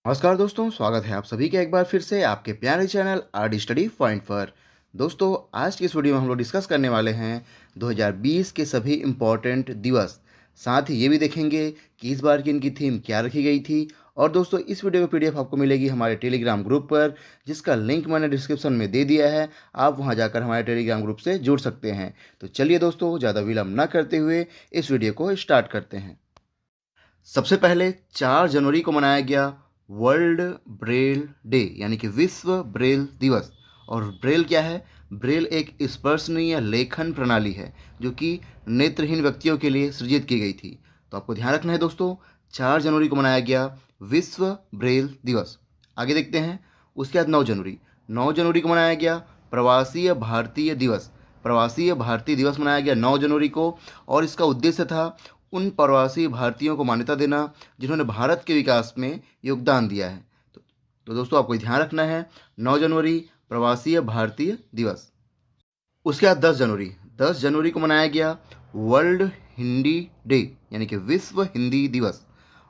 नमस्कार दोस्तों, स्वागत है आप सभी का एक बार फिर से आपके प्यारे चैनल आर स्टडी पॉइंट पर। दोस्तों, आज की इस वीडियो में हम लोग डिस्कस करने वाले हैं 2020 के सभी इम्पॉर्टेंट दिवस। साथ ही ये भी देखेंगे कि इस बार की इनकी थीम क्या रखी गई थी। और दोस्तों, इस वीडियो की पीडीएफ आपको मिलेगी हमारे टेलीग्राम ग्रुप पर, जिसका लिंक मैंने डिस्क्रिप्शन में दे दिया है। आप वहां जाकर हमारे टेलीग्राम ग्रुप से जुड़ सकते हैं। तो चलिए दोस्तों, ज़्यादा विलंब न करते हुए इस वीडियो को स्टार्ट करते हैं। सबसे पहले 4 जनवरी को मनाया गया वर्ल्ड ब्रेल डे, यानी कि विश्व ब्रेल दिवस। और ब्रेल क्या है? ब्रेल एक स्पर्शनीय लेखन प्रणाली है जो कि नेत्रहीन व्यक्तियों के लिए सृजित की गई थी। तो आपको ध्यान रखना है दोस्तों, 4 जनवरी को मनाया गया विश्व ब्रेल दिवस। आगे देखते हैं। उसके बाद 9 जनवरी को मनाया गया प्रवासीय भारतीय दिवस। प्रवासीय भारतीय दिवस मनाया गया 9 जनवरी को, और इसका उद्देश्य था उन प्रवासी भारतीयों को मान्यता देना जिन्होंने भारत के विकास में योगदान दिया है। तो दोस्तों, आपको ध्यान रखना है 9 जनवरी प्रवासीय भारतीय दिवस। उसके बाद 10 जनवरी को मनाया गया वर्ल्ड हिंदी डे, यानी कि विश्व हिंदी दिवस।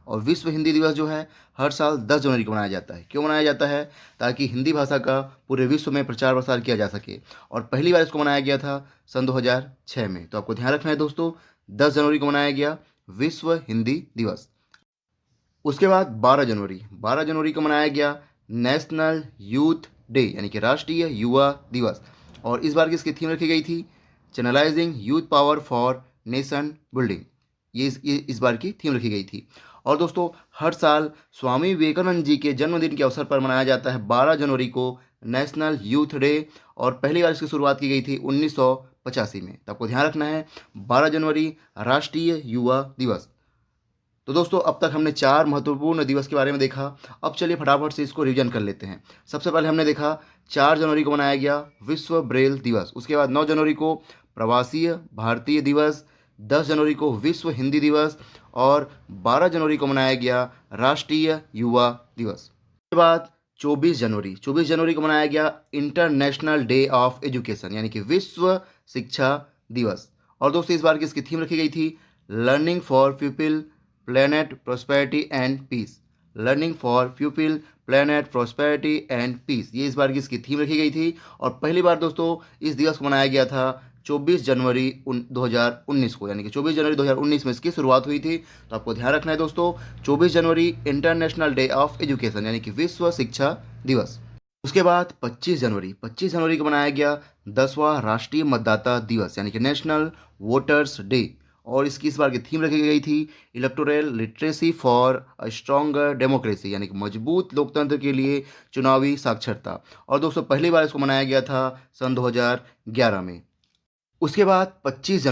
और विश्व हिंदी दिवस जो है हर साल 10 जनवरी को मनाया जाता है। क्यों मनाया जाता है? ताकि हिंदी भाषा का पूरे विश्व में प्रचार प्रसार किया जा सके। और पहली बार इसको मनाया गया था सन 2006 में। तो आपको ध्यान रखना है दोस्तों, 10 जनवरी को मनाया गया विश्व हिंदी दिवस। उसके बाद 12 जनवरी को मनाया गया नेशनल यूथ डे, यानी कि राष्ट्रीय युवा दिवस। और इस बार की इसकी थीम रखी गई थी channelising youth power for nation building. ये इस बार की थीम रखी गई थी। और दोस्तों, हर साल स्वामी विवेकानंद जी के जन्मदिन के अवसर पर मनाया जाता है 12 जनवरी को नेशनल यूथ डे। और पहली बार इसकी शुरुआत की गई थी 1985 में। तो आपको ध्यान रखना है 12 जनवरी राष्ट्रीय युवा दिवस। तो दोस्तों, अब तक हमने 4 महत्वपूर्ण दिवस के बारे में देखा। अब चलिए फटाफट से इसको रिवीजन कर लेते हैं। सबसे पहले हमने देखा 4 जनवरी को मनाया गया विश्व ब्रेल दिवस। उसके बाद 9 जनवरी को प्रवासीय भारतीय दिवस, 10 जनवरी को विश्व हिंदी दिवस, और 12 जनवरी को मनाया गया राष्ट्रीय युवा दिवस। उसके बाद 24 जनवरी को मनाया गया इंटरनेशनल डे ऑफ एजुकेशन, यानी कि विश्व शिक्षा दिवस। और दोस्तों, इस बार की इसकी थीम रखी गई थी learning for people planet prosperity and peace. Learning for people planet prosperity and peace, ये इस बार की इसकी थीम रखी गई थी। और पहली बार दोस्तों इस दिवस को मनाया गया था 24 जनवरी 2019 को, यानी कि 24 जनवरी 2019 में इसकी शुरुआत हुई थी। तो आपको ध्यान रखना है दोस्तों, 24 जनवरी इंटरनेशनल डे ऑफ एजुकेशन, यानी कि विश्व शिक्षा दिवस। उसके बाद 25 जनवरी को मनाया गया 10वां राष्ट्रीय मतदाता दिवस, यानी कि नेशनल वोटर्स डे। और इसकी इस बार की थीम रखी गई थी electoral literacy for a stronger democracy, यानी कि मजबूत लोकतंत्र के लिए चुनावी साक्षरता। और दोस्तों, पहली बार इसको मनाया गया था सन 2011 में। उसके बाद 25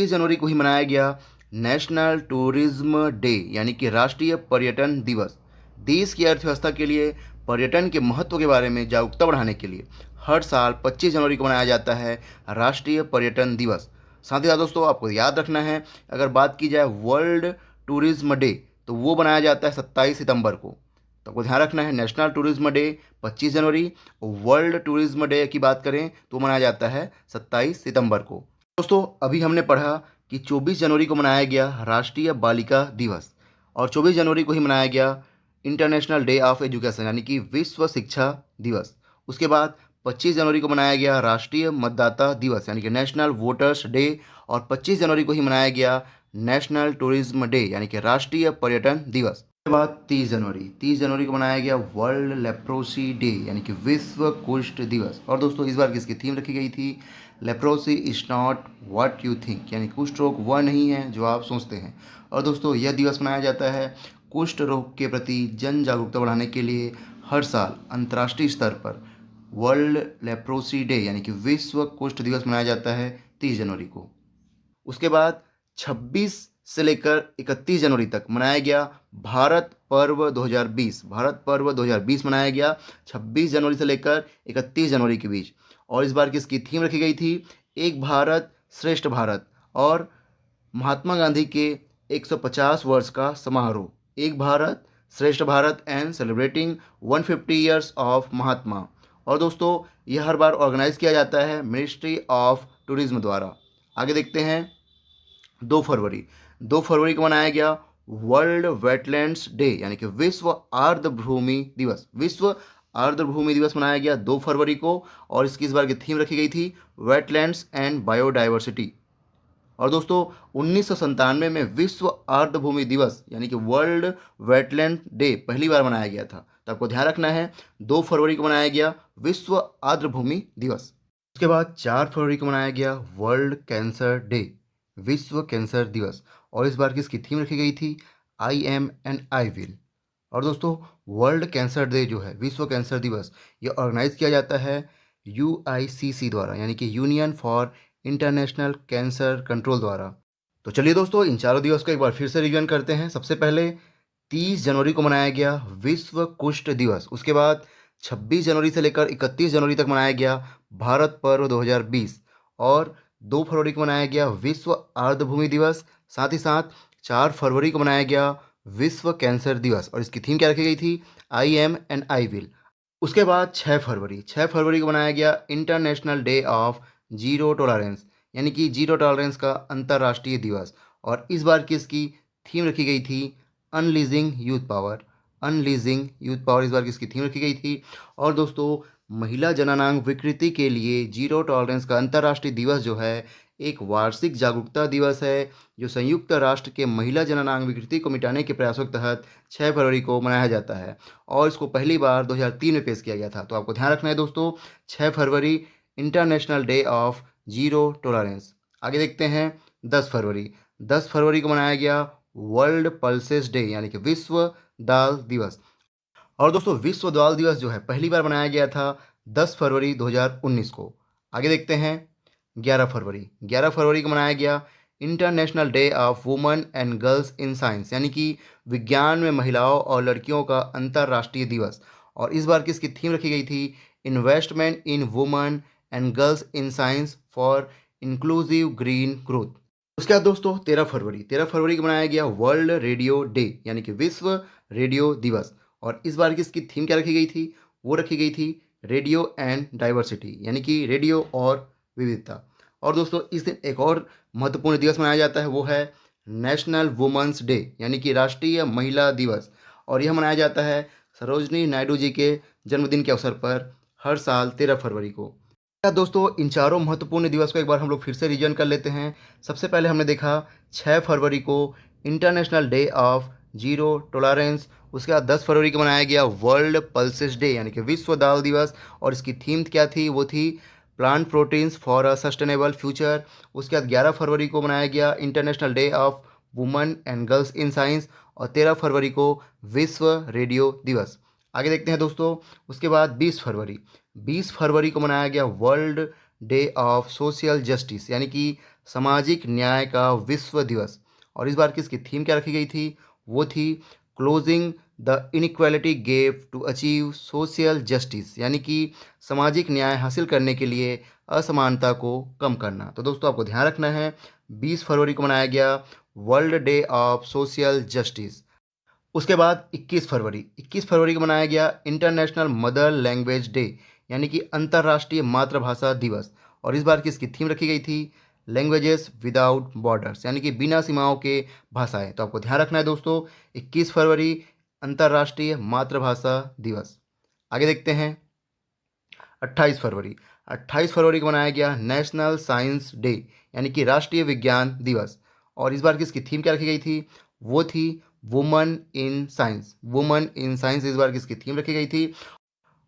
जनवरी को ही मनाया गया नेशनल टूरिज्म डे, यानी कि राष्ट्रीय पर्यटन दिवस। देश की अर्थव्यवस्था के लिए पर्यटन के महत्व के बारे में जागरूकता बढ़ाने के लिए हर साल 25 जनवरी को मनाया जाता है राष्ट्रीय पर्यटन दिवस। साथ ही साथ दोस्तों, आपको याद रखना है, अगर बात की जाए वर्ल्ड टूरिज्म डे, तो वो मनाया जाता है 27 सितंबर को। तो आपको ध्यान रखना है नेशनल टूरिज्म डे 25 जनवरी, वर्ल्ड टूरिज्म डे की बात करें तो मनाया जाता है 27 सितंबर को। दोस्तों, अभी हमने पढ़ा कि 24 जनवरी को मनाया गया राष्ट्रीय बालिका दिवस, और 24 जनवरी को ही मनाया गया इंटरनेशनल डे ऑफ एजुकेशन, यानी कि विश्व शिक्षा दिवस। उसके बाद 25 जनवरी को मनाया गया राष्ट्रीय मतदाता दिवस, यानी कि नेशनल वोटर्स डे। और 25 जनवरी को ही मनाया गया नेशनल टूरिज्म डे, यानी कि राष्ट्रीय पर्यटन दिवस। उसके बाद 30 जनवरी को मनाया गया वर्ल्ड लेप्रोसी डे, यानी कि विश्व कुष्ठ दिवस। और दोस्तों, इस बार की इसकी थीम रखी गई थी leprosy is not what you think, यानी कुष्ठ रोग वह नहीं है जो आप सोचते हैं। और दोस्तों, यह दिवस मनाया जाता है कुष्ठ रोग के प्रति जन जागरूकता बढ़ाने के लिए हर साल अंतर्राष्ट्रीय स्तर पर वर्ल्ड लेप्रोसी डे, यानी कि विश्व कुष्ठ दिवस मनाया जाता है 30 जनवरी को। उसके बाद 26 से लेकर 31 जनवरी तक मनाया गया भारत पर्व 2020। भारत पर्व 2020 मनाया गया 26 जनवरी से लेकर 31 जनवरी के बीच। और इस बार की इसकी थीम रखी गई थी एक भारत श्रेष्ठ भारत, और महात्मा गांधी के 150 वर्ष का समारोह। Ek Bharat Shreshtha Bharat and celebrating 150 years of Mahatma. और दोस्तों, यह हर बार ऑर्गेनाइज किया जाता है मिनिस्ट्री ऑफ टूरिज्म द्वारा। आगे देखते हैं 2 फरवरी को मनाया गया वर्ल्ड वेटलैंड्स डे यानी कि विश्व आर्द्रभूमि दिवस। विश्व आर्द्रभूमि दिवस मनाया गया 2 फरवरी को और इसकी इस बार की थीम रखी गई थी वेटलैंड्स एंड बायोडाइवर्सिटी। और दोस्तों 1997 में विश्व आर्द्रभूमि दिवस यानी कि वर्ल्ड वेटलैंड डे पहली बार मनाया गया था। तो आपको ध्यान रखना है 2 फरवरी को मनाया गया विश्व आर्द्रभूमि दिवस। उसके बाद 4 फरवरी को मनाया गया वर्ल्ड कैंसर डे, विश्व कैंसर दिवस। और इस बार की इसकी थीम रखी गई थी I M and I will. और दोस्तों वर्ल्ड कैंसर डे जो है, विश्व कैंसर दिवस, ये ऑर्गेनाइज किया जाता है यूआईसीसी द्वारा यानी कि union for international cancer control द्वारा। तो चलिए दोस्तों इन चारों दिवस को एक बार फिर से रिवीजन करते हैं। सबसे पहले 30 जनवरी को मनाया गया विश्व कुष्ठ दिवस। उसके बाद 26 जनवरी से लेकर 31 जनवरी तक मनाया गया भारत पर्व 2020। और 2 फरवरी को मनाया गया विश्व आर्द्रभूमि दिवस। साथ ही साथ 4 फरवरी को मनाया गया विश्व कैंसर दिवस और इसकी थीम क्या रखी गई थी I M and I will. उसके बाद 6 फरवरी को मनाया गया international day of zero tolerance यानी कि जीरो टॉलरेंस का अंतर्राष्ट्रीय दिवस। और इस बार की इसकी थीम रखी गई थी unleashing youth power. Unleashing youth power इस बार की इसकी थीम रखी गई थी। और दोस्तों महिला जननांग विकृति के लिए जीरो टॉलरेंस का अंतर्राष्ट्रीय दिवस जो है एक वार्षिक जागरूकता दिवस है जो संयुक्त राष्ट्र के महिला जननांग विकृति को मिटाने के प्रयासों के तहत 6 फरवरी को मनाया जाता है। और इसको पहली बार 2003 में पेश किया गया था। तो आपको ध्यान रखना है दोस्तों 6 फरवरी international day of zero tolerance. आगे देखते हैं 10 फरवरी। 10 फरवरी को मनाया गया वर्ल्ड पल्सेस डे यानी कि विश्व दाल दिवस। और दोस्तों विश्व दाल दिवस जो है पहली बार मनाया गया था 10 फरवरी 2019 को। आगे देखते हैं 11 फरवरी। 11 फरवरी को मनाया गया international day of women and girls in science यानी कि विज्ञान में महिलाओं और लड़कियों का अंतर्राष्ट्रीय दिवस। और इस बार की इसकी थीम रखी गई थी investment in women and girls in science for inclusive green growth. उसके बाद दोस्तों 13 फरवरी को मनाया गया वर्ल्ड रेडियो डे यानी कि विश्व रेडियो दिवस। और इस बार की इसकी थीम क्या रखी गई थी, वो रखी गई थी रेडियो एंड डाइवर्सिटी यानी कि रेडियो और विविधता। और दोस्तों इस दिन एक और महत्वपूर्ण दिवस मनाया जाता है, वो है नेशनल वुमेंस डे यानी कि राष्ट्रीय महिला दिवस। और यह मनाया जाता है सरोजनी नायडू जी के जन्मदिन के अवसर पर हर साल 13 फरवरी को। क्या दोस्तों इन चारों महत्वपूर्ण दिवस को एक बार हम लोग फिर से रिवीजन कर लेते हैं। सबसे पहले हमने देखा 6 फरवरी को international day of zero tolerance. उसके बाद 10 फरवरी को मनाया गया वर्ल्ड पल्सेस डे यानी कि विश्व दाल दिवस और इसकी थीम क्या थी, वो थी plant proteins for a sustainable future. उसके बाद 11 फरवरी को मनाया गया international day of women and girls in science और 13 फरवरी को विश्व रेडियो दिवस। आगे देखते हैं दोस्तों उसके बाद 20 फरवरी को मनाया गया world day of social justice यानी कि सामाजिक न्याय का विश्व दिवस। और इस बार की इसकी थीम क्या रखी गई थी, वो थी closing the inequality gap to achieve social justice यानी कि सामाजिक न्याय हासिल करने के लिए असमानता को कम करना। तो दोस्तों आपको ध्यान रखना है 20 फरवरी को मनाया गया world day of social justice. उसके बाद 21 फरवरी को मनाया गया इंटरनेशनल मदर लैंग्वेज डे यानी कि अंतर्राष्ट्रीय मातृभाषा दिवस। और इस बार की इसकी थीम रखी गई थी लैंग्वेजेस विदाउट बॉर्डर्स यानी कि बिना सीमाओं के भाषाएं। तो आपको ध्यान रखना है दोस्तों 21 फरवरी अंतर्राष्ट्रीय मातृभाषा दिवस। आगे देखते हैं 28 फरवरी को मनाया गया नेशनल साइंस डे यानी कि राष्ट्रीय विज्ञान दिवस। और इस बार की इसकी थीम क्या रखी गई थी, वो थी woman in science. Woman in science इस बार की इसकी थीम रखी गई थी।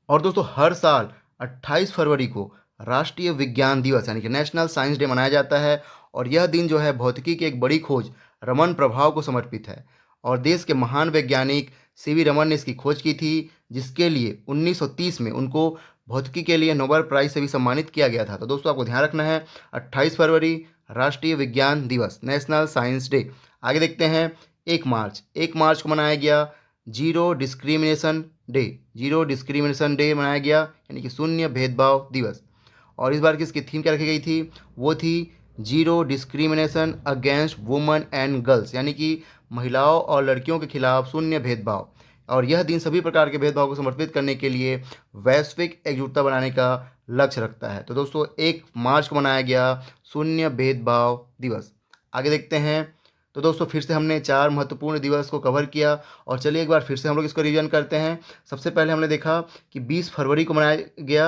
और दोस्तों हर साल 28 फरवरी को राष्ट्रीय विज्ञान दिवस यानी कि नेशनल साइंस डे मनाया जाता है। और यह दिन जो है भौतिकी की एक बड़ी खोज रमन प्रभाव को समर्पित है। और देश के महान वैज्ञानिक सीवी रमन ने इसकी खोज की थी जिसके लिए 1930 में उनको भौतिकी के लिए नोबेल प्राइज से भी सम्मानित किया गया था। तो दोस्तों आपको ध्यान रखना है 28 फरवरी राष्ट्रीय विज्ञान दिवस नेशनल साइंस डे। आगे देखते हैं 1 मार्च को मनाया गया zero discrimination day. Zero discrimination day मनाया गया यानी कि शून्य भेदभाव दिवस। और इस बार की इसकी थीम क्या रखी गई थी, वो थी zero discrimination against women and girls यानी कि महिलाओं और लड़कियों के खिलाफ शून्य भेदभाव। और यह दिन सभी प्रकार के भेदभाव को समर्पित करने के लिए वैश्विक एकजुटता बनाने का लक्ष्य रखता है। तो दोस्तों 1 मार्च को मनाया गया शून्य भेदभाव दिवस। आगे देखते हैं तो दोस्तों फिर से हमने 4 महत्वपूर्ण दिवस को कवर किया और चलिए एक बार फिर से हम लोग इसको रिवीजन करते हैं। सबसे पहले हमने देखा कि 20 फरवरी को मनाया गया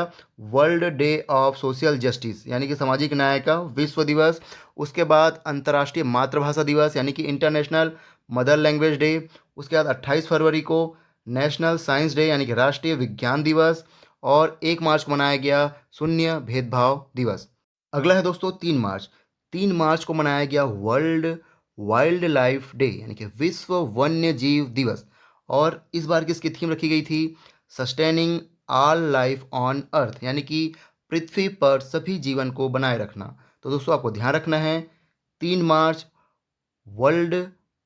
world day of social justice यानी कि सामाजिक न्याय का विश्व दिवस। उसके बाद अंतर्राष्ट्रीय मातृभाषा दिवस यानी कि इंटरनेशनल मदर लैंग्वेज डे। उसके बाद 28 फरवरी को नेशनल साइंस डे यानी कि राष्ट्रीय विज्ञान दिवस। और 1 मार्च को मनाया गया शून्य भेदभाव दिवस। अगला है दोस्तों 3 मार्च। 3 मार्च को मनाया गया वर्ल्ड वाइल्ड लाइफ डे यानी कि विश्व वन्य जीव दिवस। और इस बार की इसकी थीम रखी गई थी sustaining all life on earth यानी कि पृथ्वी पर सभी जीवन को बनाए रखना। तो दोस्तों आपको ध्यान रखना है 3 मार्च वर्ल्ड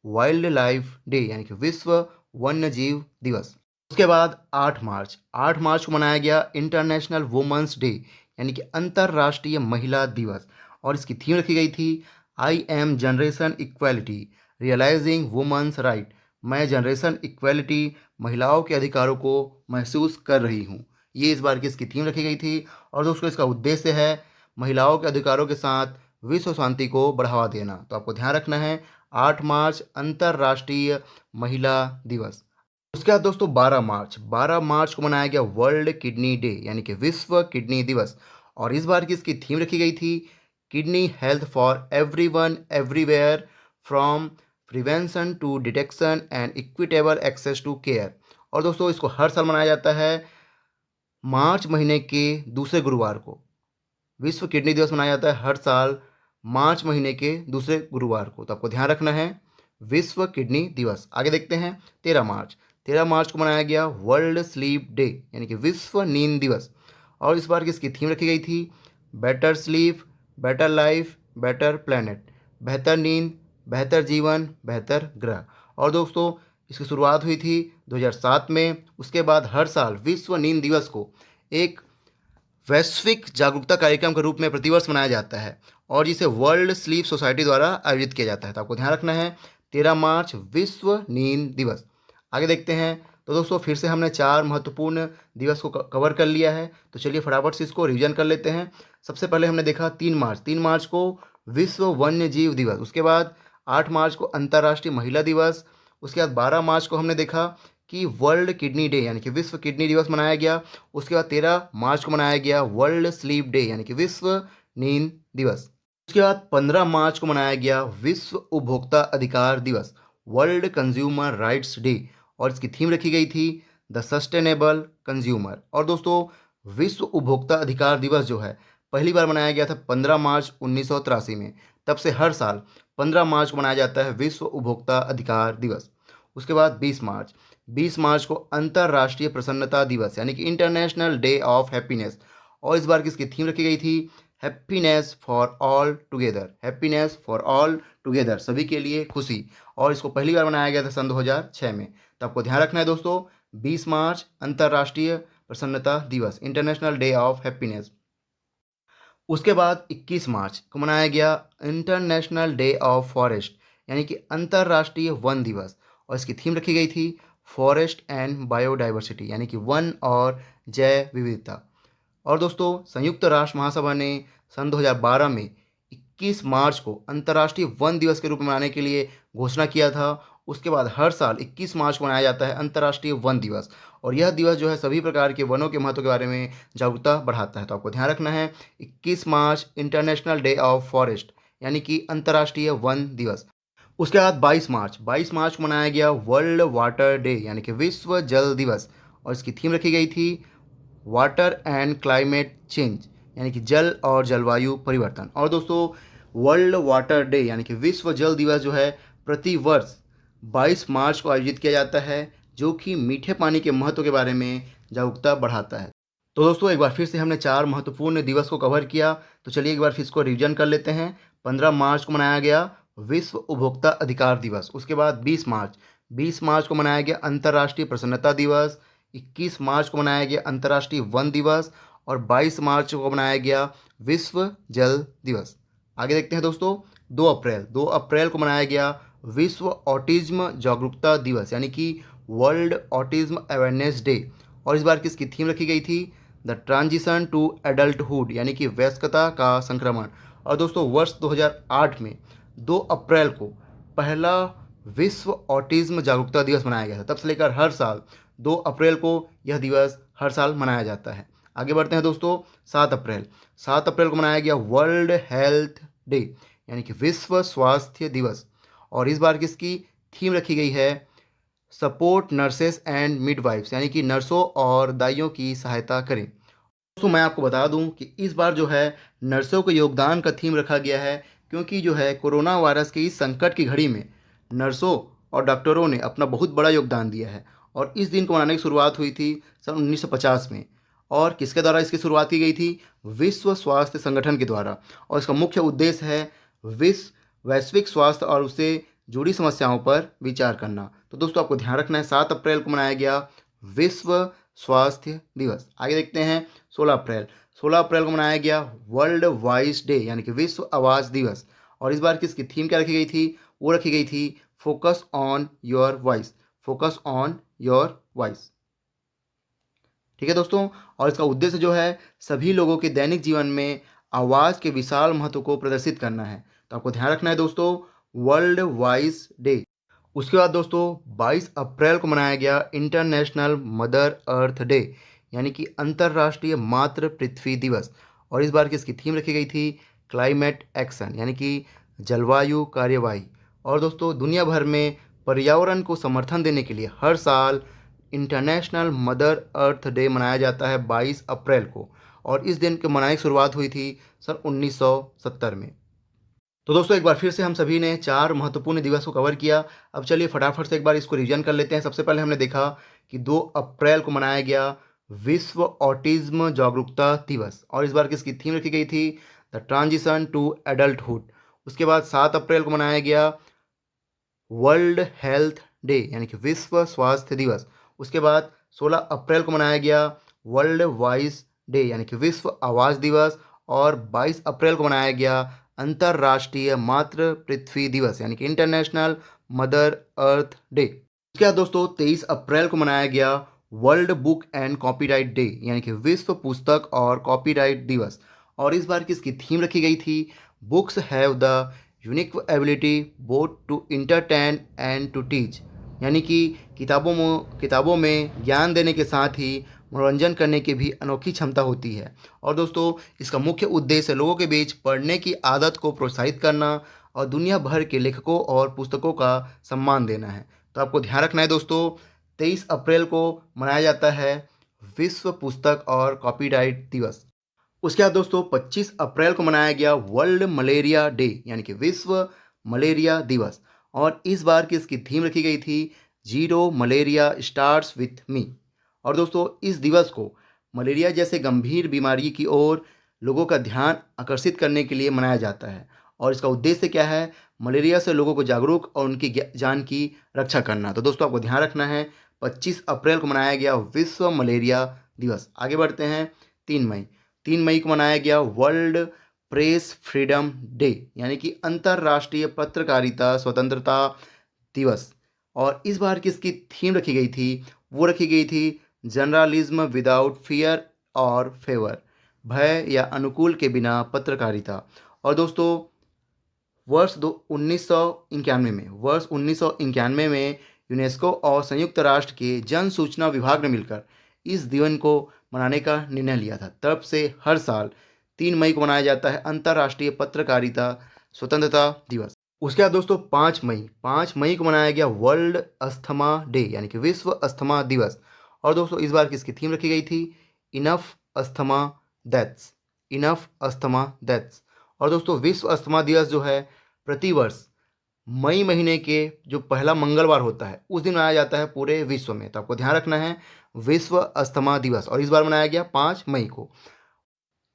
वाइल्ड लाइफ डे यानी कि विश्व वन्य जीव दिवस। उसके बाद 8 मार्च। 8 मार्च को मनाया गया इंटरनेशनल वुमेंस डे यानी कि अंतर्राष्ट्रीय महिला दिवस। और इसकी थीम रखी गई थी I am generation equality realising women's right. मैं जनरेशन इक्वालिटी महिलाओं के अधिकारों को महसूस कर रही हूँ। ये इस बार की इसकी थीम रखी गई थी। और दोस्तों इसका उद्देश्य है महिलाओं के अधिकारों के साथ विश्व शांति को बढ़ावा देना। तो आपको ध्यान रखना है 8 मार्च अंतर्राष्ट्रीय महिला दिवस। उसके बाद दोस्तों 12 मार्च। 12 मार्च को मनाया गया वर्ल्ड किडनी डे यानी कि विश्व किडनी दिवस। और इस बार की इसकी थीम रखी गई थी kidney health for everyone everywhere from prevention to detection and equitable access to care. और दोस्तों इसको हर साल मनाया जाता है मार्च महीने के दूसरे गुरुवार को। विश्व किडनी दिवस मनाया जाता है हर साल मार्च महीने के दूसरे गुरुवार को। तो आपको ध्यान रखना है विश्व किडनी दिवस। आगे देखते हैं 13 मार्च। 13 मार्च को मनाया गया वर्ल्ड स्लीप डे यानी कि विश्व नींद दिवस। और इस बार की इसकी थीम रखी गई थी better sleep better life better planet. बेहतर नींद बेहतर जीवन बेहतर ग्रह। और दोस्तों इसकी शुरुआत हुई थी 2007 में। उसके बाद हर साल विश्व नींद दिवस को एक वैश्विक जागरूकता कार्यक्रम के रूप में प्रतिवर्ष मनाया जाता है और जिसे वर्ल्ड स्लीप सोसाइटी द्वारा आयोजित किया जाता है। तो आपको ध्यान रखना है 13 मार्च विश्व नींद दिवस। आगे देखते हैं। तो दोस्तों फिर से हमने 4 महत्वपूर्ण दिवस को कवर कर लिया है। तो चलिए फटाफट से इसको रिवीजन कर लेते हैं। सबसे पहले हमने देखा 3 मार्च। 3 मार्च को विश्व वन्य जीव दिवस। उसके बाद 8 मार्च को अंतर्राष्ट्रीय महिला दिवस। उसके बाद 12 मार्च को हमने देखा कि वर्ल्ड किडनी डे यानी कि विश्व किडनी दिवस मनाया गया। उसके बाद 13 मार्च को मनाया गया वर्ल्ड स्लीप डे यानी कि विश्व नींद दिवस। उसके बाद 15 मार्च को मनाया गया विश्व उपभोक्ता अधिकार दिवस वर्ल्ड कंज्यूमर राइट्स डे। और इसकी थीम रखी गई थी द सस्टेनेबल कंज्यूमर। और दोस्तों विश्व उपभोक्ता अधिकार दिवस जो है पहली बार मनाया गया था 15 मार्च 1983 में। तब से हर साल 15 मार्च को मनाया जाता है विश्व उपभोक्ता अधिकार दिवस। उसके बाद 20 मार्च। 20 मार्च को अंतर्राष्ट्रीय प्रसन्नता दिवस यानी कि इंटरनेशनल डे ऑफ हैप्पीनेस। और इस बार की इसकी थीम रखी गई थी happiness for all together. Happiness for all together सभी के लिए खुशी। और इसको पहली बार मनाया गया था सन 2006 में। तो आपको ध्यान रखना है दोस्तों 20 मार्च अंतर्राष्ट्रीय प्रसन्नता दिवस इंटरनेशनल डे ऑफ हैप्पीनेस। उसके बाद 21 मार्च को मनाया गया इंटरनेशनल डे ऑफ फॉरेस्ट यानी कि अंतर्राष्ट्रीय वन दिवस। और इसकी थीम रखी गई थी फॉरेस्ट एंड बायोडाइवर्सिटी यानी कि वन और जैव विविधता। और दोस्तों संयुक्त राष्ट्र महासभा ने सन 2012 में 21 मार्च को अंतर्राष्ट्रीय वन दिवस के रूप में मनाने के लिए घोषणा किया था। उसके बाद हर साल 21 मार्च को मनाया जाता है अंतर्राष्ट्रीय वन दिवस। और यह दिवस जो है सभी प्रकार के वनों के महत्व के बारे में जागरूकता बढ़ाता है। तो आपको ध्यान रखना है 21 मार्च इंटरनेशनल डे ऑफ फॉरेस्ट यानी कि अंतर्राष्ट्रीय वन दिवस। उसके बाद 22 मार्च। 22 मार्च को मनाया गया वर्ल्ड वाटर डे यानी कि विश्व जल दिवस। और इसकी थीम रखी गई थी वाटर एंड क्लाइमेट चेंज यानी कि जल और जलवायु परिवर्तन। और दोस्तों वर्ल्ड वाटर डे यानी कि विश्व जल दिवस जो है प्रति वर्ष 22 मार्च को आयोजित किया जाता है जो कि मीठे पानी के महत्व के बारे में जागरूकता बढ़ाता है। तो दोस्तों एक बार फिर से हमने 4 महत्वपूर्ण दिवस को कवर किया। तो चलिए एक बार फिर इसको रिवीजन कर लेते हैं। 15 मार्च को मनाया गया विश्व उपभोक्ता अधिकार दिवस। उसके बाद 20 मार्च को मनाया गया अंतर्राष्ट्रीय प्रसन्नता दिवस। 21 मार्च को मनाया गया अंतर्राष्ट्रीय वन दिवस। और 22 मार्च को मनाया गया विश्व जल दिवस। आगे देखते हैं दोस्तों 2 अप्रैल को मनाया गया विश्व ऑटिज्म जागरूकता दिवस यानी कि वर्ल्ड ऑटिज्म अवेयरनेस डे। और इस बार की इसकी थीम रखी गई थी द ट्रांजिशन टू एडल्टहुड यानी कि वयस्कता का संक्रमण। और दोस्तों वर्ष 2008 में 2 अप्रैल को पहला विश्व ऑटिज्म जागरूकता दिवस मनाया गया था। तब से लेकर हर साल 2 अप्रैल को यह दिवस हर साल मनाया जाता है। आगे बढ़ते हैं दोस्तों। 7 अप्रैल को मनाया गया वर्ल्ड हेल्थ डे यानी कि विश्व स्वास्थ्य दिवस। और इस बार किसकी थीम रखी गई है? सपोर्ट नर्सेस एंड मिडवाइफ्स यानी कि नर्सों और दाइयों की सहायता करें। दोस्तों मैं आपको बता दूं कि इस बार जो है नर्सों के योगदान का थीम रखा गया है, क्योंकि जो है कोरोना वायरस के इस संकट की घड़ी में नर्सों और डॉक्टरों ने अपना बहुत बड़ा योगदान दिया है। और इस दिन को मनाने की शुरुआत हुई थी सन 1950 में। और किसके द्वारा इसकी शुरुआत की गई थी? विश्व स्वास्थ्य संगठन के द्वारा। और इसका मुख्य उद्देश्य है वैश्विक स्वास्थ्य और उससे जुड़ी समस्याओं पर विचार करना। तो दोस्तों आपको ध्यान रखना है 7 अप्रैल को मनाया गया विश्व स्वास्थ्य दिवस। आगे देखते हैं 16 अप्रैल को मनाया गया वर्ल्ड वॉइस डे यानी कि विश्व आवाज़ दिवस। और इस बार किसकी थीम क्या रखी गई थी? वो रखी गई थी focus on your voice. Focus on your voice. ठीक है दोस्तों। और इसका उद्देश्य जो है सभी लोगों के दैनिक जीवन में आवाज़ के विशाल महत्व को प्रदर्शित करना है। तो आपको ध्यान रखना है दोस्तों वर्ल्ड वॉइस डे। उसके बाद दोस्तों 22 अप्रैल को मनाया गया इंटरनेशनल मदर अर्थ डे यानी कि अंतर्राष्ट्रीय मातृ पृथ्वी दिवस। और इस बार की इसकी थीम रखी गई थी क्लाइमेट एक्शन यानी कि जलवायु कार्यवाही। और दोस्तों दुनिया भर में पर्यावरण को समर्थन देने के लिए हर साल इंटरनेशनल मदर अर्थ डे मनाया जाता है 22 अप्रैल को। और इस दिन के मनाने की शुरुआत हुई थी सन 1970 में। तो दोस्तों एक बार फिर से हम सभी ने 4 महत्वपूर्ण दिवस को कवर किया। अब चलिए फटाफट से एक बार इसको रिवीजन कर लेते हैं। सबसे पहले हमने देखा कि 2 अप्रैल को मनाया गया विश्व ऑटिज्म जागरूकता दिवस। और इस बार किसकी थीम रखी गई थी? The transition to adulthood. उसके बाद 7 अप्रैल को मनाया गया वर्ल्ड हेल्थ डे यानी कि विश्व स्वास्थ्य दिवस। उसके बाद 16 अप्रैल को मनाया गया वर्ल्ड वॉइस डे यानी कि विश्व आवाज़ दिवस। और 22 अप्रैल को मनाया गया अंतर्राष्ट्रीय मातृ पृथ्वी दिवस यानी कि इंटरनेशनल मदर अर्थ डे। उसके बाद दोस्तों 23 अप्रैल को मनाया गया world book and copyright day यानी कि विश्व पुस्तक और कॉपीराइट दिवस। और इस बार किसकी थीम रखी गई थी? Books have the unique ability both to entertain and to teach यानी कि किताबों में ज्ञान देने के साथ ही मनोरंजन करने की भी अनोखी क्षमता होती है। और दोस्तों इसका मुख्य उद्देश्य लोगों के बीच पढ़ने की आदत को प्रोत्साहित करना और दुनिया भर के लेखकों और पुस्तकों का सम्मान देना है। तो आपको ध्यान रखना है दोस्तों 23 अप्रैल को मनाया जाता है विश्व पुस्तक और कॉपीराइट दिवस। उसके बाद दोस्तों 25 अप्रैल को मनाया गया वर्ल्ड मलेरिया डे यानी कि विश्व मलेरिया दिवस। और इस बार की इसकी थीम रखी गई थी zero malaria starts with me. और दोस्तों इस दिवस को मलेरिया जैसे गंभीर बीमारी की ओर लोगों का ध्यान आकर्षित करने के लिए मनाया जाता है। और इसका उद्देश्य क्या है? मलेरिया से लोगों को जागरूक और उनकी जान की रक्षा करना। तो दोस्तों आपको ध्यान रखना है 25 अप्रैल को मनाया गया विश्व मलेरिया दिवस। आगे बढ़ते हैं 3 मई को मनाया गया वर्ल्ड प्रेस फ्रीडम डे यानी कि अंतर्राष्ट्रीय पत्रकारिता स्वतंत्रता दिवस। और इस बार की इसकी थीम रखी गई थी? वो रखी गई थी जर्नलिज्म विदाउट फियर और फेवर, भय या अनुकूल के बिना पत्रकारिता। और दोस्तों वर्ष 1991 में यूनेस्को और संयुक्त राष्ट्र के जन सूचना विभाग ने मिलकर इस दिन को मनाने का निर्णय लिया था। तब से हर साल 3 मई को मनाया जाता है अंतर्राष्ट्रीय पत्रकारिता स्वतंत्रता दिवस। उसके बाद दोस्तों 5 मई को मनाया गया वर्ल्ड अस्थमा डे यानी कि विश्व अस्थमा दिवस। और दोस्तों इस बार किसकी थीम रखी गई थी? Enough asthma deaths. और दोस्तों विश्व अस्थमा दिवस जो है प्रतिवर्ष मई महीने के जो पहला मंगलवार होता है उस दिन मनाया जाता है पूरे विश्व में। तो आपको ध्यान रखना है विश्व अस्थमा दिवस। और इस बार मनाया गया 5 मई को।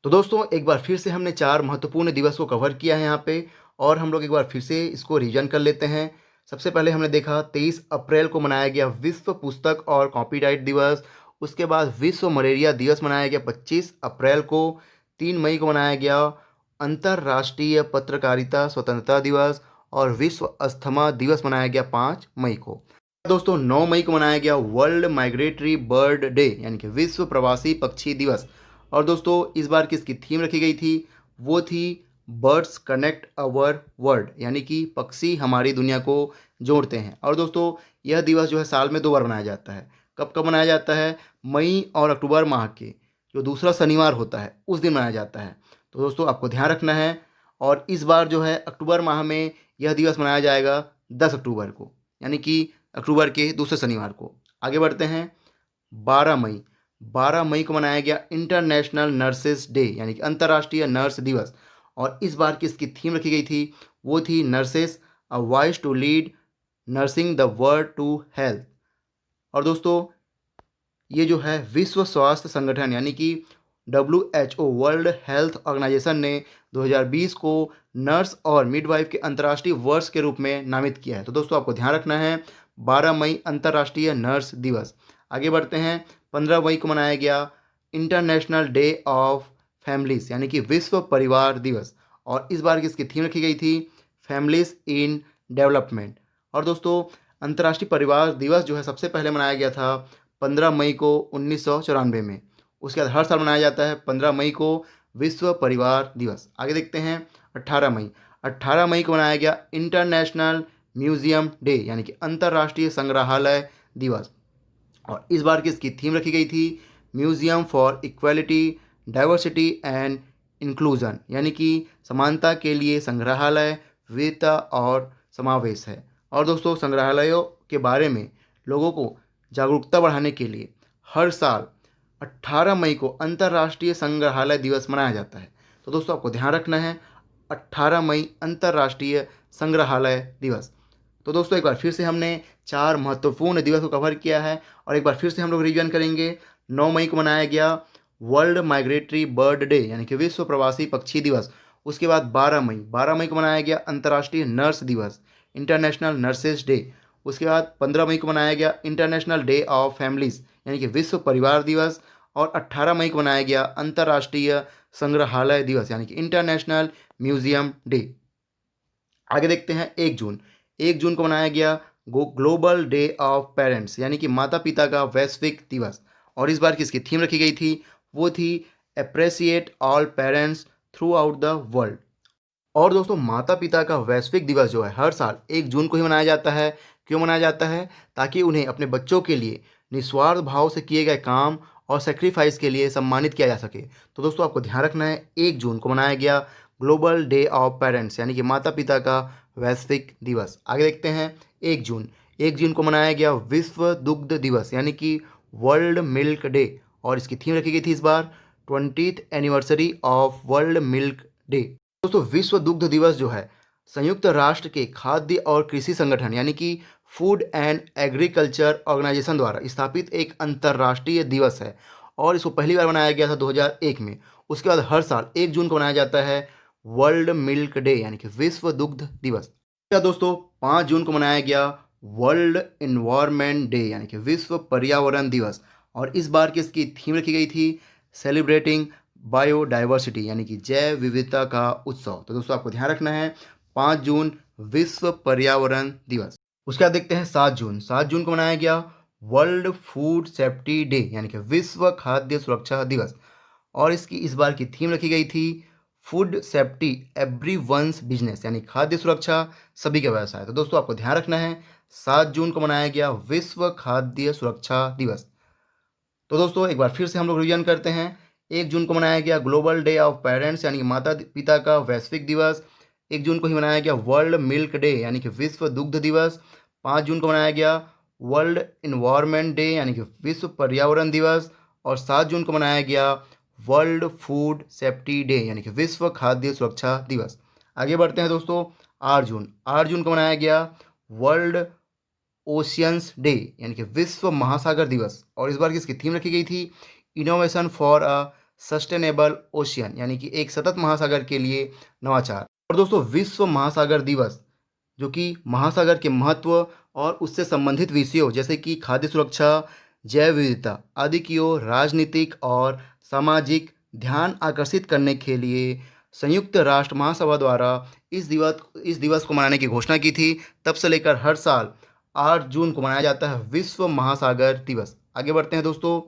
तो दोस्तों एक बार फिर से हमने 4 महत्वपूर्ण दिवस को कवर किया है यहाँ पे। और हम लोग एक बार फिर से इसको रिवीजन कर लेते हैं। सबसे पहले हमने देखा 23 अप्रैल को मनाया गया विश्व पुस्तक और कॉपीराइट दिवस। उसके बाद विश्व मलेरिया दिवस मनाया गया 25 अप्रैल को। 3 मई को मनाया गया अंतर्राष्ट्रीय पत्रकारिता स्वतंत्रता दिवस। और विश्व अस्थमा दिवस मनाया गया 5 मई को। दोस्तों 9 मई को मनाया गया वर्ल्ड माइग्रेटरी बर्ड डे यानी कि विश्व प्रवासी पक्षी दिवस। और दोस्तों इस बार किसकी थीम रखी गई थी? वो थी बर्ड्स कनेक्ट अवर वर्ल्ड, यानी कि पक्षी हमारी दुनिया को जोड़ते हैं। और दोस्तों यह दिवस जो है साल में 2 बार मनाया जाता है। कब कब मनाया जाता है? मई और अक्टूबर माह के जो दूसरा शनिवार होता है उस दिन मनाया जाता है। तो दोस्तों आपको ध्यान रखना है। और इस बार जो है अक्टूबर माह में यह दिवस मनाया जाएगा 10 अक्टूबर को, यानी कि अक्टूबर के दूसरे शनिवार को। आगे बढ़ते हैं। 12 मई, 12 मई को मनाया गया इंटरनेशनल नर्सेस डे, यानी कि अंतर्राष्ट्रीय नर्स दिवस। और इस बार की इसकी थीम रखी गई थी, वो थी nurses a voice to lead nursing the world to health. और दोस्तों ये जो है विश्व स्वास्थ्य संगठन यानी कि WHO वर्ल्ड हेल्थ ऑर्गेनाइजेशन ने 2020 को नर्स और मिडवाइफ के अंतर्राष्ट्रीय वर्ष के रूप में नामित किया है। तो दोस्तों आपको ध्यान रखना है 12 मई अंतर्राष्ट्रीय नर्स दिवस। आगे बढ़ते हैं। 15 मई को मनाया गया इंटरनेशनल डे ऑफ फैमिलीज, यानी कि विश्व परिवार दिवस। और इस बार की इसकी थीम रखी गई थी फैमिलीज इन डेवलपमेंट। और दोस्तों अंतर्राष्ट्रीय परिवार दिवस जो है सबसे पहले मनाया गया था 15 मई को 1994 में। उसके बाद हर साल मनाया जाता है 15 मई को विश्व परिवार दिवस। आगे देखते हैं। 18 मई, 18 मई को मनाया गया इंटरनेशनल म्यूजियम डे, यानी कि अंतर्राष्ट्रीय संग्रहालय दिवस। और इस बार की इसकी थीम रखी गई थी museum for equality diversity and inclusion, यानी कि समानता के लिए संग्रहालय, विविधता और समावेश है। और दोस्तों संग्रहालयों के बारे में लोगों को जागरूकता बढ़ाने के लिए हर साल 18 मई को अंतर्राष्ट्रीय संग्रहालय दिवस मनाया जाता है। तो दोस्तों आपको ध्यान रखना है 18 मई अंतर्राष्ट्रीय संग्रहालय दिवस। तो दोस्तों एक बार फिर से हमने 4 महत्वपूर्ण दिवस को कवर किया है और एक बार फिर से हम लोग रिवीजन करेंगे। 9 मई को मनाया गया वर्ल्ड माइग्रेटरी बर्ड डे, यानी कि विश्व प्रवासी पक्षी दिवस। उसके बाद 12 मई को मनाया गया अंतर्राष्ट्रीय नर्स दिवस, इंटरनेशनल नर्सेस डे। उसके बाद 15 मई को मनाया गया इंटरनेशनल डे ऑफ फैमिलीज, यानी कि विश्व परिवार दिवस। और 18 मई को मनाया गया अंतर्राष्ट्रीय संग्रहालय दिवस, यानी कि इंटरनेशनल म्यूजियम डे। आगे देखते हैं। 1 जून, 1 जून को मनाया गया ग्लोबल डे ऑफ पेरेंट्स, यानी कि माता पिता का वैश्विक दिवस। और इस बार की इसकी थीम रखी गई थी, वो थी appreciate all parents through out the world. और दोस्तों माता पिता का वैश्विक दिवस जो है हर साल 1 जून को ही मनाया जाता है। क्यों मनाया जाता है? ताकि उन्हें अपने बच्चों के लिए निस्वार्थ भाव से किए गए काम और सेक्रीफाइस के लिए सम्मानित किया जा सके। तो दोस्तों आपको ध्यान रखना है 1 जून को मनाया गया ग्लोबल डे ऑफ पेरेंट्स, यानी कि माता पिता का वैश्विक दिवस। आगे देखते हैं। 1 जून, 1 जून को मनाया गया विश्व दुग्ध दिवस, यानी कि वर्ल्ड मिल्क डे। और इसकी थीम रखी गई थी इस बार 20th anniversary of world milk day. दोस्तों विश्व दुग्ध दिवस जो है संयुक्त राष्ट्र के खाद्य और कृषि संगठन, यानी कि फूड एंड एग्रीकल्चर ऑर्गेनाइजेशन द्वारा स्थापित एक अंतर्राष्ट्रीय दिवस है। और इसको पहली बार मनाया गया था 2001 में। उसके बाद हर साल 1 जून को मनाया जाता है वर्ल्ड मिल्क डे, यानी कि विश्व दुग्ध दिवस। क्या दोस्तों 5 जून को मनाया गया वर्ल्ड इन्वायरमेंट डे, यानी कि विश्व पर्यावरण दिवस। और इस बार की इसकी थीम रखी गई थी सेलिब्रेटिंग बायोडाइवर्सिटी, यानी कि जैव विविधता का उत्सव। तो दोस्तों आपको ध्यान रखना है 5 जून विश्व पर्यावरण दिवस। उसके बाद देखते हैं 7 जून, 7 जून को मनाया गया वर्ल्ड फूड सेफ्टी डे, यानी कि विश्व खाद्य सुरक्षा दिवस। और इसकी इस बार की थीम रखी गई थी फूड सेफ्टी एवरीवन्स बिजनेस, यानी खाद्य सुरक्षा सभी के व्यवसाय। तो दोस्तों आपको ध्यान रखना है 7 जून को मनाया गया विश्व खाद्य सुरक्षा दिवस। तो दोस्तों एक बार फिर से हम लोग रिवीजन करते हैं। 1 जून को मनाया गया ग्लोबल डे ऑफ पेरेंट्स, यानी कि माता पिता का वैश्विक दिवस। 1 जून को ही मनाया गया वर्ल्ड मिल्क डे, यानी कि विश्व दुग्ध दिवस। 5 जून को मनाया गया वर्ल्ड इन्वायरमेंट डे, यानी कि विश्व पर्यावरण दिवस। और 7 जून को मनाया गया वर्ल्ड फूड सेफ्टी डे, यानी कि विश्व खाद्य सुरक्षा दिवस। आगे बढ़ते हैं दोस्तों। 8 जून, 8 जून को मनाया गया वर्ल्ड ओशियंस डे, यानी कि विश्व महासागर दिवस। और इस बार की इसकी थीम रखी गई थी innovation for a sustainable ocean, यानी कि एक सतत महासागर के लिए नवाचार। और दोस्तों विश्व महासागर दिवस जो कि महासागर के महत्व और उससे संबंधित विषयों जैसे कि खाद्य सुरक्षा, जैव विविधता आदि की ओर राजनीतिक और सामाजिक ध्यान आकर्षित करने के लिए संयुक्त राष्ट्र महासभा द्वारा इस दिवस को मनाने की घोषणा की थी। तब से लेकर हर साल 8 जून को मनाया जाता है विश्व महासागर दिवस। आगे बढ़ते हैं दोस्तों।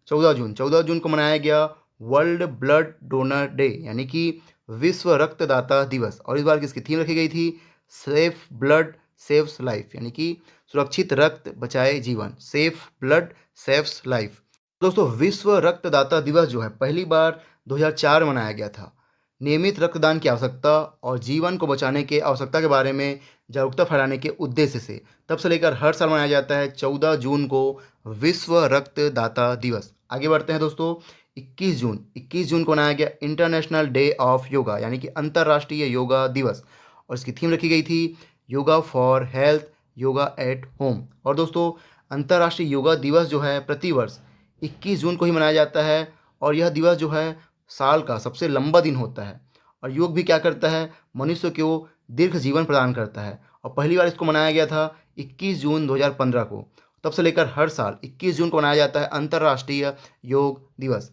14 जून, 14 जून को मनाया गया वर्ल्ड ब्लड डोनर डे, यानी कि विश्व रक्तदाता दिवस, और इस बार की इसकी थीम रखी गई थी सेफ ब्लड सेव्स लाइफ, यानी कि सुरक्षित रक्त बचाए जीवन, सेफ ब्लड सेव्स लाइफ। दोस्तों, विश्व रक्तदाता दिवस जो है पहली बार 2004 में मनाया गया था। नियमित रक्तदान की आवश्यकता और जीवन को बचाने के आवश्यकता के बारे में जागरूकता फैलाने के उद्देश्य से तब से लेकर हर साल मनाया जाता है 14 जून को विश्व रक्तदाता दिवस। आगे बढ़ते हैं दोस्तों, 21 जून को मनाया गया इंटरनेशनल डे ऑफ योगा, यानी कि अंतर्राष्ट्रीय योगा दिवस, और इसकी थीम रखी गई थी yoga for health, yoga at home. और दोस्तों, अंतर्राष्ट्रीय योगा दिवस जो है प्रतिवर्ष 21 जून को ही मनाया जाता है, और यह दिवस जो है साल का सबसे लंबा दिन होता है। और योग भी क्या करता है, मनुष्य को दीर्घ जीवन प्रदान करता है, और पहली बार इसको मनाया गया था 21 जून 2015 को। तब से लेकर हर साल 21 जून को मनाया जाता है अंतर्राष्ट्रीय योग दिवस।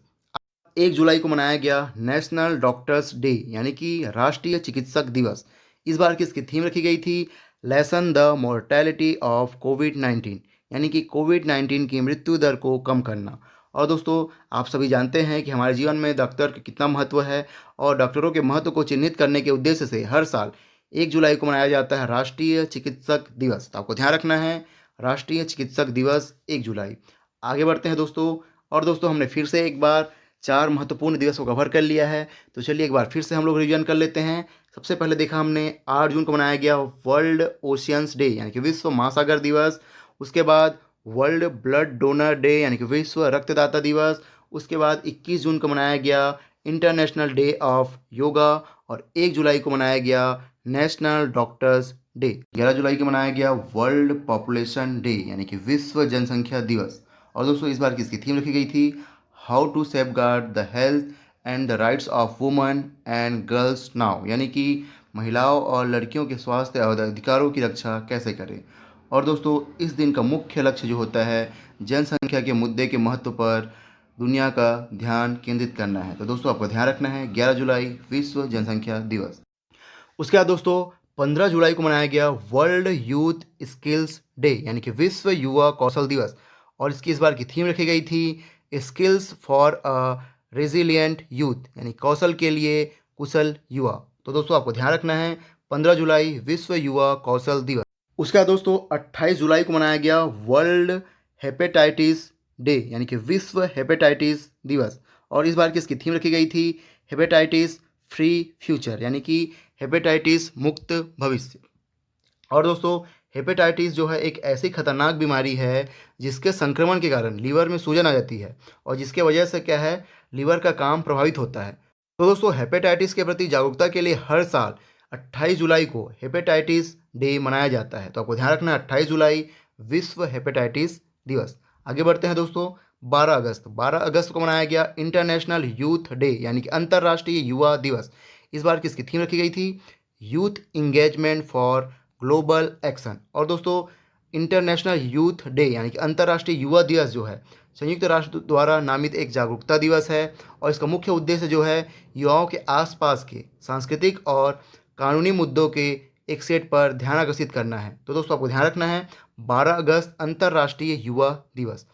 1 जुलाई को मनाया गया नेशनल डॉक्टर्स डे, यानी कि राष्ट्रीय चिकित्सक दिवस। इस बार की इसकी थीम रखी गई थी लेसन द मोर्टेलिटी ऑफ कोविड-19, यानी कि कोविड-19 की मृत्यु दर को कम करना। और दोस्तों, आप सभी जानते हैं कि हमारे जीवन में डॉक्टर का कितना महत्व है, और डॉक्टरों के महत्व को चिन्हित करने के उद्देश्य से हर साल 1 जुलाई को मनाया जाता है राष्ट्रीय चिकित्सक दिवस। तो आपको ध्यान रखना है, राष्ट्रीय चिकित्सक दिवस 1 जुलाई। आगे बढ़ते हैं दोस्तों, और दोस्तों हमने फिर से एक बार 4 महत्वपूर्ण दिवस को कवर कर लिया है। तो चलिए एक बार फिर से हम लोग रिवीजन कर लेते हैं। सबसे पहले देखा हमने 8 जून को मनाया गया वर्ल्ड ओशियंस डे, यानी कि विश्व महासागर दिवस। उसके बाद वर्ल्ड ब्लड डोनर डे, यानी कि विश्व रक्तदाता दिवस। उसके बाद 21 जून को मनाया गया इंटरनेशनल डे ऑफ योगा, और 1 जुलाई को मनाया गया नेशनल डॉक्टर्स डे। 11 जुलाई को मनाया गया वर्ल्ड पॉपुलेशन डे, यानी कि विश्व जनसंख्या दिवस। और दोस्तों, इस बार की इसकी थीम रखी गई थी how to safeguard the health and the rights of women and girls now, यानी कि महिलाओं और लड़कियों के स्वास्थ्य और अधिकारों की रक्षा कैसे करें। और दोस्तों, इस दिन का मुख्य लक्ष्य जो होता है जनसंख्या के मुद्दे के महत्व पर दुनिया का ध्यान केंद्रित करना है। तो दोस्तों, आपको ध्यान रखना है 11 जुलाई विश्व जनसंख्या दिवस। उसके बाद दोस्तों 15 जुलाई को मनाया गया वर्ल्ड यूथ स्किल्स डे, यानी कि विश्व युवा कौशल दिवस, और इसकी इस बार की थीम रखी गई थी skills for a resilient youth, यानी कौशल के लिए कुशल युवा। तो दोस्तों, आपको ध्यान रखना है 15 जुलाई विश्व युवा कौशल दिवस। उसके बाद दोस्तों 28 जुलाई को मनाया गया वर्ल्ड हेपेटाइटिस डे, यानी कि विश्व हेपेटाइटिस दिवस, और इस बार की इसकी थीम रखी गई थी हेपेटाइटिस फ्री फ्यूचर, यानी कि हेपेटाइटिस मुक्त भविष्य। और दोस्तों, हेपेटाइटिस जो है एक ऐसी खतरनाक बीमारी है जिसके संक्रमण के कारण लीवर में सूजन आ जाती है, और जिसके वजह से क्या है, लीवर का काम प्रभावित होता है। तो दोस्तों, हेपेटाइटिस के प्रति जागरूकता के लिए हर साल 28 जुलाई को हेपेटाइटिस डे मनाया जाता है। तो आपको ध्यान रखना है 28 जुलाई विश्व हेपेटाइटिस दिवस। आगे बढ़ते हैं दोस्तों, 12 अगस्त को मनाया गया इंटरनेशनल यूथ डे, यानी कि अंतर्राष्ट्रीय युवा दिवस। इस बार किसकी थीम रखी गई थी youth engagement for global action. और दोस्तों, इंटरनेशनल यूथ डे, यानी कि अंतर्राष्ट्रीय युवा दिवस जो है संयुक्त राष्ट्र द्वारा नामित एक जागरूकता दिवस है, और इसका मुख्य उद्देश्य जो है युवाओं के आसपास के सांस्कृतिक और कानूनी मुद्दों के एक सेट पर ध्यान आकर्षित करना है। तो दोस्तों, आपको ध्यान रखना है 12 अगस्त अंतर्राष्ट्रीय युवा दिवस।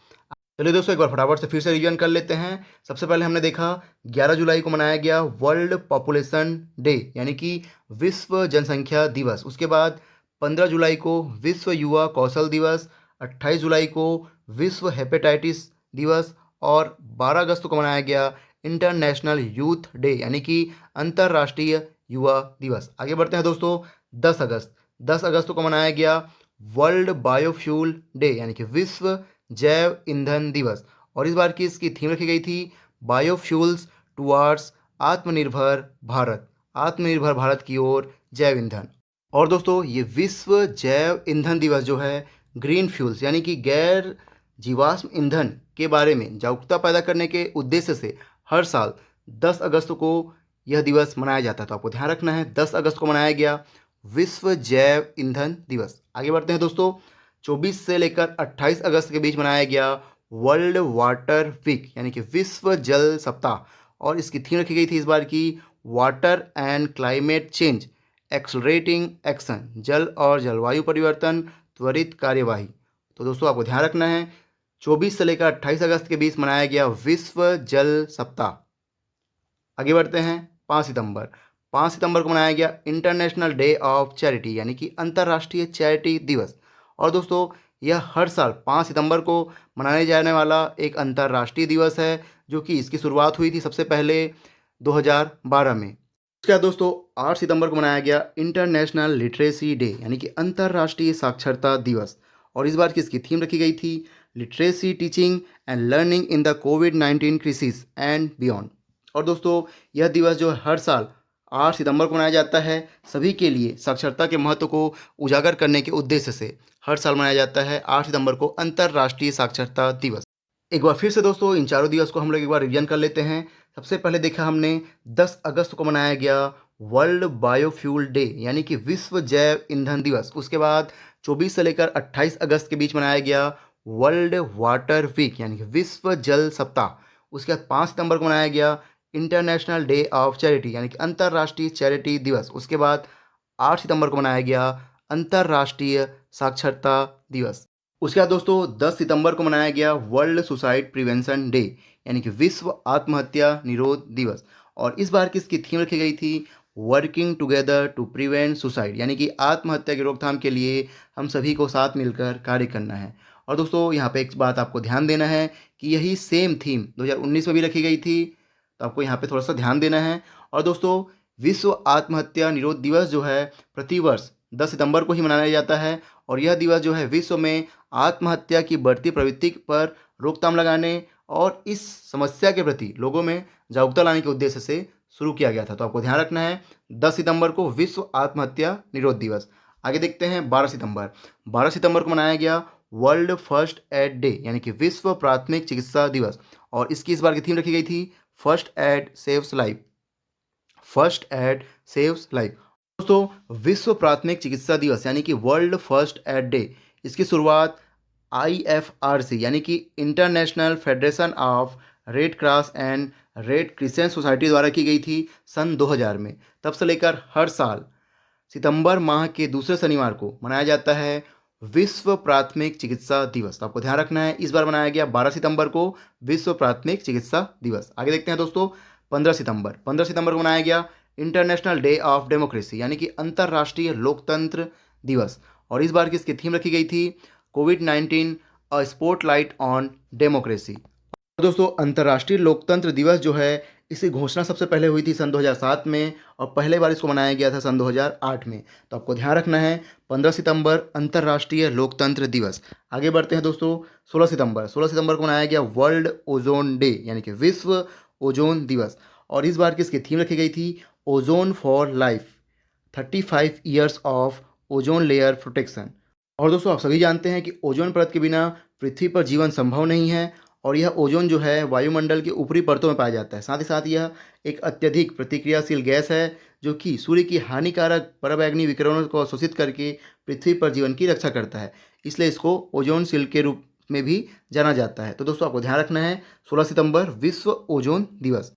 चलिए दोस्तों, एक बार फटाफट से फिर से रिवीजन कर लेते हैं। सबसे पहले हमने देखा 11 जुलाई को मनाया गया वर्ल्ड पॉपुलेशन डे, यानी कि विश्व जनसंख्या दिवस। उसके बाद 15 जुलाई को विश्व युवा कौशल दिवस, 28 जुलाई को विश्व हेपेटाइटिस दिवस, और 12 अगस्त को मनाया गया इंटरनेशनल यूथ डे, यानी कि अंतर्राष्ट्रीय युवा दिवस। आगे बढ़ते हैं दोस्तों, 10 अगस्त को मनाया गया वर्ल्ड बायोफ्यूल डे, यानी कि विश्व जैव ईंधन दिवस, और इस बार की इसकी थीम रखी गई थी बायोफ्यूल्स टुवार्ड्स आत्मनिर्भर भारत की ओर जैव ईंधन। और दोस्तों, ये विश्व जैव ईंधन दिवस जो है ग्रीन फ्यूल्स, यानी कि गैर जीवाश्म ईंधन के बारे में जागरूकता पैदा करने के उद्देश्य से हर साल 10 अगस्त को यह दिवस मनाया जाता है। तो आपको ध्यान रखना है 10 अगस्त को मनाया गया विश्व जैव ईंधन दिवस। आगे बढ़ते हैं दोस्तों, 24 से लेकर 28 अगस्त के बीच मनाया गया वर्ल्ड वाटर वीक, यानी कि विश्व जल सप्ताह, और इसकी थीम रखी गई थी इस बार की water and climate change accelerating action, जल और जलवायु परिवर्तन त्वरित कार्यवाही। तो दोस्तों, आपको ध्यान रखना है 24 से लेकर 28 अगस्त के बीच मनाया गया विश्व जल सप्ताह। आगे बढ़ते हैं 5 सितंबर 5 सितंबर को मनाया गया इंटरनेशनल डे ऑफ चैरिटी यानी कि अंतर्राष्ट्रीय चैरिटी दिवस। और दोस्तों यह हर साल 5 सितंबर को मनाने जाने वाला एक अंतर्राष्ट्रीय दिवस है, जो कि इसकी शुरुआत हुई थी सबसे पहले 2012 में। उसके बाद दोस्तों 8 सितंबर को मनाया गया इंटरनेशनल लिटरेसी डे यानी कि अंतर्राष्ट्रीय साक्षरता दिवस। और इस बार की इसकी थीम रखी गई थी literacy teaching and learning in the covid crisis and beyond. और दोस्तों यह दिवस जो है हर साल 8 सितंबर को मनाया जाता है, सभी के लिए साक्षरता के महत्व को उजागर करने के उद्देश्य से हर साल मनाया जाता है 8 सितंबर को अंतर्राष्ट्रीय साक्षरता दिवस। एक बार फिर से दोस्तों इन चारों दिवस को हम लोग एक बार रिवीजन कर लेते हैं। सबसे पहले देखा हमने 10 अगस्त को मनाया गया वर्ल्ड बायोफ्यूल डे यानी कि विश्व जैव ईंधन दिवस। उसके बाद 24 से लेकर 28 अगस्त के बीच मनाया गया वर्ल्ड वाटर वीक यानी कि विश्व जल सप्ताह। उसके बाद 5 सितंबर को मनाया गया इंटरनेशनल डे ऑफ चैरिटी यानी कि अंतर्राष्ट्रीय चैरिटी दिवस। उसके बाद 8 सितंबर को मनाया गया अंतर्राष्ट्रीय साक्षरता दिवस। उसके बाद दोस्तों 10 सितंबर को मनाया गया वर्ल्ड सुसाइड प्रिवेंशन डे यानी कि विश्व आत्महत्या निरोध दिवस। और इस बार की इसकी थीम रखी गई थी working together to prevent suicide यानी कि आत्महत्या की रोकथाम के लिए हम सभी को साथ मिलकर कार्य करना है। और दोस्तों यहाँ पे एक बात आपको ध्यान देना है कि यही सेम थीम 2019 में भी रखी गई थी, तो आपको यहाँ पे थोड़ा सा ध्यान देना है। और दोस्तों विश्व आत्महत्या निरोध दिवस जो है प्रतिवर्ष 10 सितंबर को ही मनाया जाता है। और यह दिवस जो है विश्व में आत्महत्या की बढ़ती प्रवृत्ति पर रोकथाम लगाने और इस समस्या के प्रति लोगों में जागरूकता लाने के उद्देश्य से शुरू किया गया था। तो आपको ध्यान रखना है 10 सितंबर को विश्व आत्महत्या निरोध दिवस। आगे देखते हैं 12 सितंबर। 12 सितंबर को मनाया गया वर्ल्ड फर्स्ट एड डे यानी कि विश्व प्राथमिक चिकित्सा दिवस। और इसकी इस बार की थीम रखी गई थी first aid saves life. First aid saves life. दोस्तों विश्व प्राथमिक चिकित्सा दिवस यानी कि वर्ल्ड फर्स्ट एड डे, इसकी शुरुआत IFRC यानी कि international federation of red cross and red crescent society द्वारा की गई थी सन 2000 में। तब से लेकर हर साल सितंबर माह के दूसरे शनिवार को मनाया जाता है विश्व प्राथमिक चिकित्सा दिवस। तो आपको ध्यान रखना है इस बार मनाया गया 12 सितंबर को विश्व प्राथमिक चिकित्सा दिवस। आगे देखते हैं दोस्तों 15 सितंबर। 15 सितंबर को मनाया गया इंटरनेशनल डे ऑफ डेमोक्रेसी यानी कि अंतर्राष्ट्रीय लोकतंत्र दिवस। और इस बार की इसकी थीम रखी गई थी कोविड-19 अ स्पॉटलाइट ऑन डेमोक्रेसी। दोस्तों अंतर्राष्ट्रीय लोकतंत्र दिवस जो है इसकी घोषणा सबसे पहले हुई थी सन 2007 में और पहले बार इसको मनाया गया था सन 2008 में। तो आपको ध्यान रखना है 15 सितंबर अंतर्राष्ट्रीय लोकतंत्र दिवस। आगे बढ़ते हैं दोस्तों 16 सितंबर। 16 सितंबर को मनाया गया वर्ल्ड ओजोन डे यानी कि विश्व ओजोन दिवस। और इस बार की इसकी थीम रखी गई थी ozone for life 35 years of ozone layer protection. और दोस्तों आप सभी जानते हैं कि ओजोन परत के बिना पृथ्वी पर जीवन संभव नहीं है। और यह ओजोन जो है वायुमंडल के ऊपरी परतों में पाया जाता है। साथ ही साथ यह एक अत्यधिक प्रतिक्रियाशील गैस है जो कि सूर्य की हानिकारक पराबैंगनी विकिरणों को अवशोषित करके पृथ्वी पर जीवन की रक्षा करता है, इसलिए इसको ओजोन शिल्ड के रूप में भी जाना जाता है। तो दोस्तों आपको ध्यान रखना है 16 सितंबर विश्व ओजोन दिवस।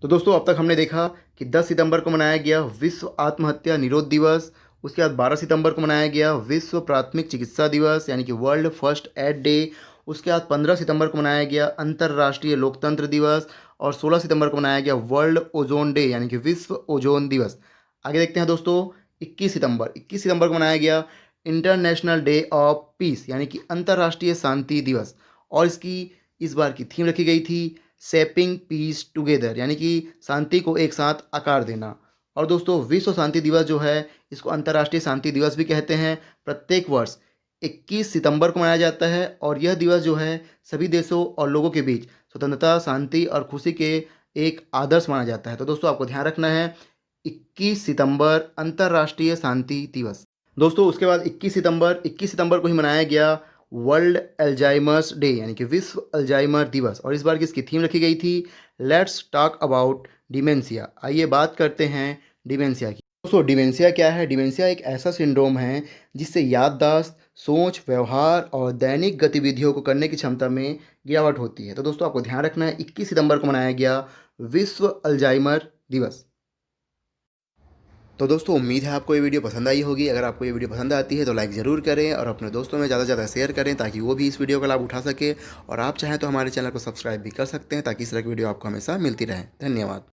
तो दोस्तों अब तक हमने देखा कि 10 सितंबर को मनाया गया विश्व आत्महत्या निरोध दिवस। उसके बाद 12 सितंबर को मनाया गया विश्व प्राथमिक चिकित्सा दिवस यानी कि वर्ल्ड फर्स्ट एड डे। उसके बाद 15 सितंबर को मनाया गया अंतर्राष्ट्रीय लोकतंत्र दिवस और 16 सितंबर को मनाया गया वर्ल्ड ओजोन डे यानी कि विश्व ओजोन दिवस। आगे देखते हैं दोस्तों 21 सितंबर। 21 सितंबर को मनाया गया इंटरनेशनल डे ऑफ पीस यानी कि अंतर्राष्ट्रीय शांति दिवस। और इसकी इस बार की थीम रखी गई थी शेपिंग पीस टुगेदर यानी कि शांति को एक साथ आकार देना। और दोस्तों विश्व शांति दिवस जो है इसको अंतर्राष्ट्रीय शांति दिवस भी कहते हैं। प्रत्येक वर्ष 21 सितंबर को मनाया जाता है और यह दिवस जो है सभी देशों और लोगों के बीच स्वतंत्रता, शांति और खुशी के एक आदर्श माना जाता है। तो दोस्तों आपको ध्यान रखना है 21 सितंबर अंतर्राष्ट्रीय शांति दिवस। दोस्तों उसके बाद 21 सितंबर को ही मनाया गया वर्ल्ड अल्जाइमर्स डे यानी कि विश्व अल्जाइमर दिवस। और इस बार की इसकी थीम रखी गई थी लेट्स टॉक अबाउट डिमेंशिया। आइए बात करते हैं डिमेंशिया की। दोस्तों डिमेंशिया क्या है? डिमेंशिया एक ऐसा सिंड्रोम है जिससे याददाश्त, सोच, व्यवहार और दैनिक गतिविधियों को करने की क्षमता में गिरावट होती है। तो दोस्तों आपको ध्यान रखना है 21 सितंबर को मनाया गया विश्व अल्जाइमर दिवस। तो दोस्तों उम्मीद है आपको ये वीडियो पसंद आई होगी। अगर आपको ये वीडियो पसंद आती है तो लाइक ज़रूर करें और अपने दोस्तों में ज़्यादा से ज़्यादा शेयर करें ताकि वो भी इस वीडियो का लाभ उठा सके। और आप चाहें तो हमारे चैनल को सब्सक्राइब भी कर सकते हैं ताकि इस तरह की वीडियो आपको हमेशा मिलती रहे। धन्यवाद।